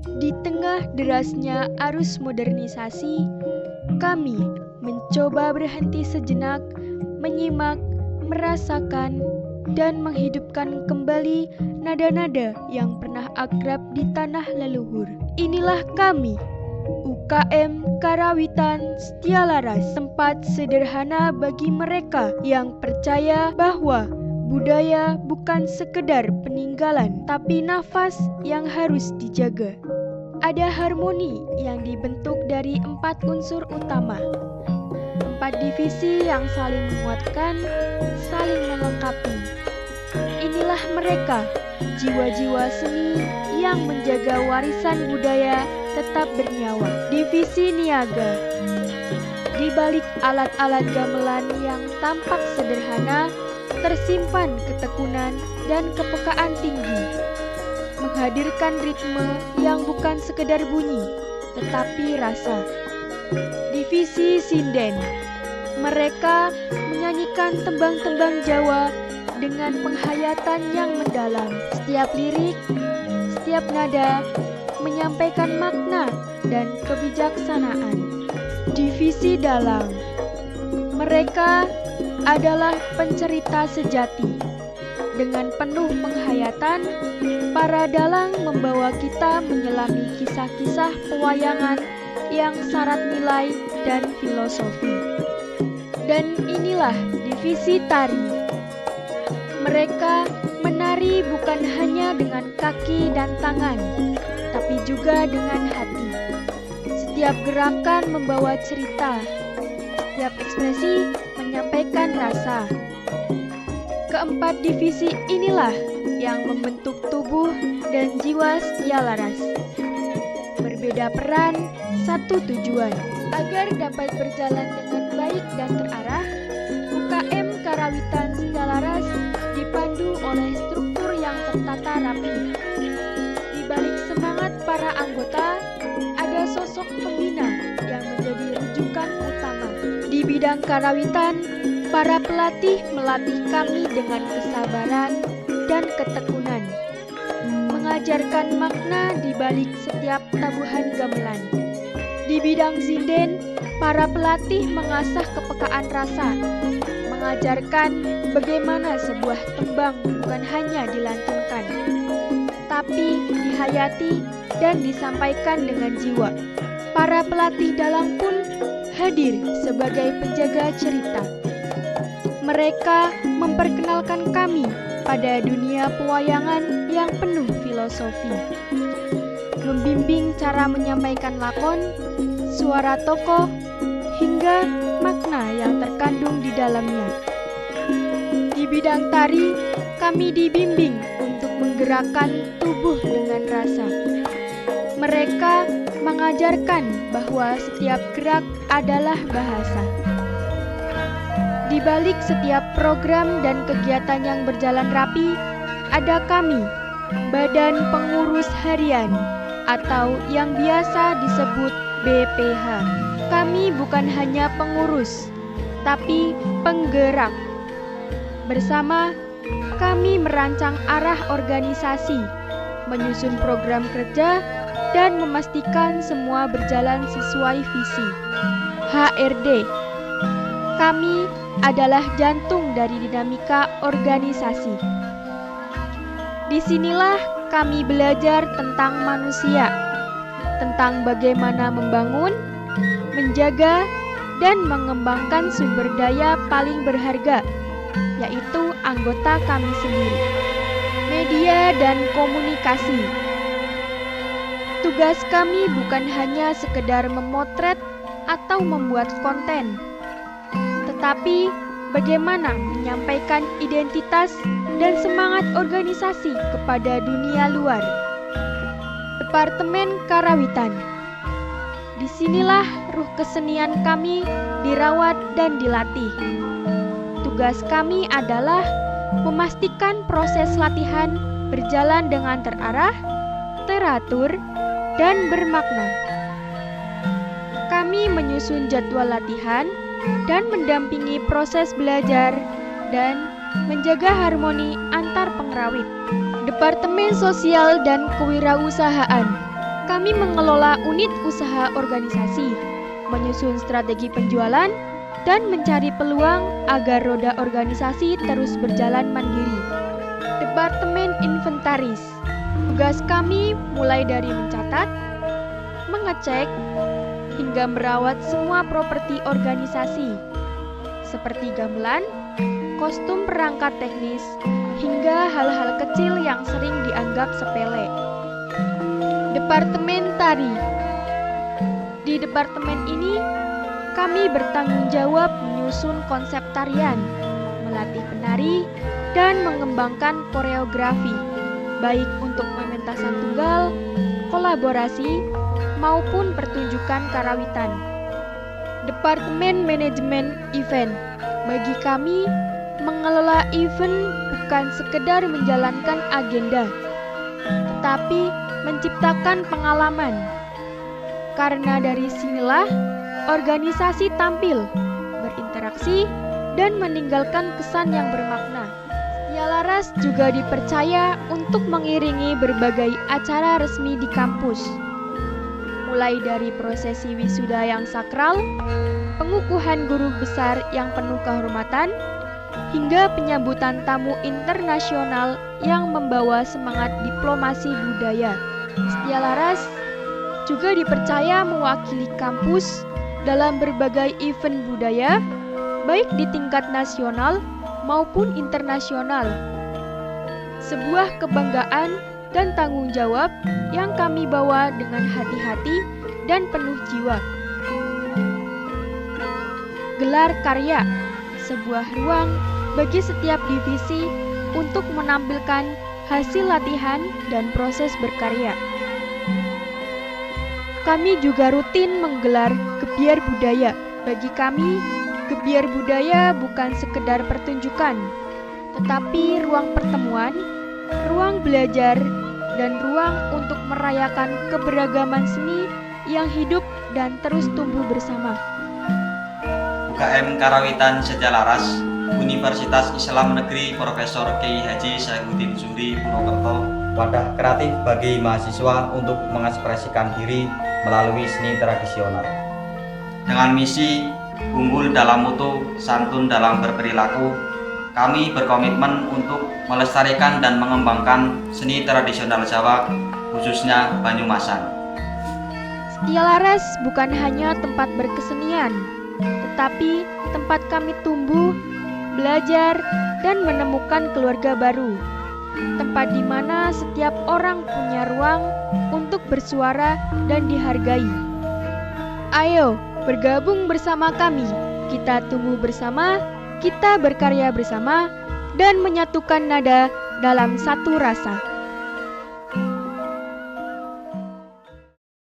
Di tengah derasnya arus modernisasi, kami mencoba berhenti sejenak, menyimak, merasakan, dan menghidupkan kembali nada-nada yang pernah akrab di tanah leluhur. Inilah kami, UKM Karawitan Setialaras, tempat sederhana bagi mereka yang percaya bahwa budaya bukan sekedar peninggalan, tapi nafas yang harus dijaga. Ada harmoni yang dibentuk dari 4 unsur utama. 4 divisi yang saling menguatkan, saling melengkapi. Inilah mereka, jiwa-jiwa seni yang menjaga warisan budaya tetap bernyawa. Divisi Niaga. Di balik alat-alat gamelan yang tampak sederhana, tersimpan ketekunan dan kepekaan tinggi. Menghadirkan ritme yang bukan sekedar bunyi, tetapi rasa. Divisi Sinden. Mereka menyanyikan tembang-tembang Jawa dengan penghayatan yang mendalam. Setiap lirik, setiap nada menyampaikan makna dan kebijaksanaan. Divisi Dalang. Mereka adalah pencerita sejati. Dengan penuh penghayatan, para dalang membawa kita menyelami kisah-kisah pewayangan yang syarat nilai dan filosofi. Dan inilah divisi Tari. Mereka menari bukan hanya dengan kaki dan tangan, tapi juga dengan hati. Setiap gerakan membawa cerita, setiap ekspresi menyampaikan rasa. Keempat divisi inilah yang membentuk tubuh dan jiwa Setialaras. Berbeda peran, satu tujuan. Agar dapat berjalan dengan baik dan terarah, UKM Karawitan Setialaras dipandu oleh struktur yang tertata rapi. Di balik semangat para anggota, ada sosok pembina yang menjadi rujukan utama. Di bidang karawitan, para pelatih melatih kami dengan kesabaran dan ketekunan, mengajarkan makna di balik setiap tabuhan gamelan. Di bidang sinden, para pelatih mengasah kepekaan rasa, mengajarkan bagaimana sebuah tembang bukan hanya dilantunkan, tapi dihayati dan disampaikan dengan jiwa. Para pelatih dalang pun hadir sebagai penjaga cerita. Mereka memperkenalkan kami pada dunia pewayangan yang penuh filosofi, membimbing cara menyampaikan lakon, suara tokoh, hingga makna yang terkandung di dalamnya. Di bidang tari, kami dibimbing untuk menggerakkan tubuh dengan rasa. Mereka mengajarkan bahwa setiap gerak adalah bahasa. Di balik setiap program dan kegiatan yang berjalan rapi, ada kami, Badan Pengurus Harian, atau yang biasa disebut BPH. Kami bukan hanya pengurus, tapi penggerak. Bersama, kami merancang arah organisasi, menyusun program kerja, dan memastikan semua berjalan sesuai visi. HRD. Kami adalah jantung dari dinamika organisasi. Disinilah kami belajar tentang manusia, tentang bagaimana membangun, menjaga, dan mengembangkan sumber daya paling berharga, yaitu anggota kami sendiri. Media dan komunikasi. Tugas kami bukan hanya sekedar memotret atau membuat konten, tetapi bagaimana menyampaikan identitas dan semangat organisasi kepada dunia luar. Departemen Karawitan. Disinilah ruh kesenian kami dirawat dan dilatih. Tugas kami adalah memastikan proses latihan berjalan dengan terarah, teratur, dan bermakna. Kami menyusun jadwal latihan dan mendampingi proses belajar dan menjaga harmoni antar pengerawit. Departemen Sosial dan Kewirausahaan. Kami mengelola unit usaha organisasi, menyusun strategi penjualan, dan mencari peluang agar roda organisasi terus berjalan mandiri. Departemen Inventaris. Tugas kami mulai dari mencatat, mengecek, hingga merawat semua properti organisasi, seperti gamelan, kostum perangkat teknis, hingga hal-hal kecil yang sering dianggap sepele. Departemen Tari. Di departemen ini, kami bertanggung jawab menyusun konsep tarian, melatih penari, dan mengembangkan koreografi, baik untuk pementasan tunggal, kolaborasi, maupun pertunjukan karawitan. Departemen Manajemen Event. Bagi kami, mengelola event bukan sekedar menjalankan agenda, tetapi menciptakan pengalaman. Karena dari sinilah organisasi tampil, berinteraksi, dan meninggalkan kesan yang bermakna. Setia Laras juga dipercaya untuk mengiringi berbagai acara resmi di kampus. Mulai dari prosesi wisuda yang sakral, pengukuhan guru besar yang penuh kehormatan, hingga penyambutan tamu internasional yang membawa semangat diplomasi budaya. Setia Laras juga dipercaya mewakili kampus dalam berbagai event budaya, baik di tingkat nasional maupun internasional. Sebuah kebanggaan dan tanggung jawab yang kami bawa dengan hati-hati dan penuh jiwa. Gelar karya, sebuah ruang bagi setiap divisi untuk menampilkan hasil latihan dan proses berkarya. Kami juga rutin menggelar gebyar budaya. Bagi kami, gebyar budaya bukan sekedar pertunjukan, tetapi ruang pertemuan, ruang belajar, dan ruang untuk merayakan keberagaman seni yang hidup dan terus tumbuh bersama. UKM Karawitan Setia Laras, Universitas Islam Negeri Profesor Kiai Haji Saifuddin Zuhri Purwokerto, wadah kreatif bagi mahasiswa untuk mengekspresikan diri melalui seni tradisional. Dengan misi unggul dalam mutu, santun dalam berperilaku, kami berkomitmen untuk melestarikan dan mengembangkan seni tradisional Jawa, khususnya Banyumasan. Setia Laras bukan hanya tempat berkesenian, tetapi tempat kami tumbuh, belajar, dan menemukan keluarga baru. Tempat di mana setiap orang punya ruang untuk bersuara dan dihargai. Ayo, bergabung bersama kami. Kita tumbuh bersama, kita berkarya bersama, dan menyatukan nada dalam satu rasa.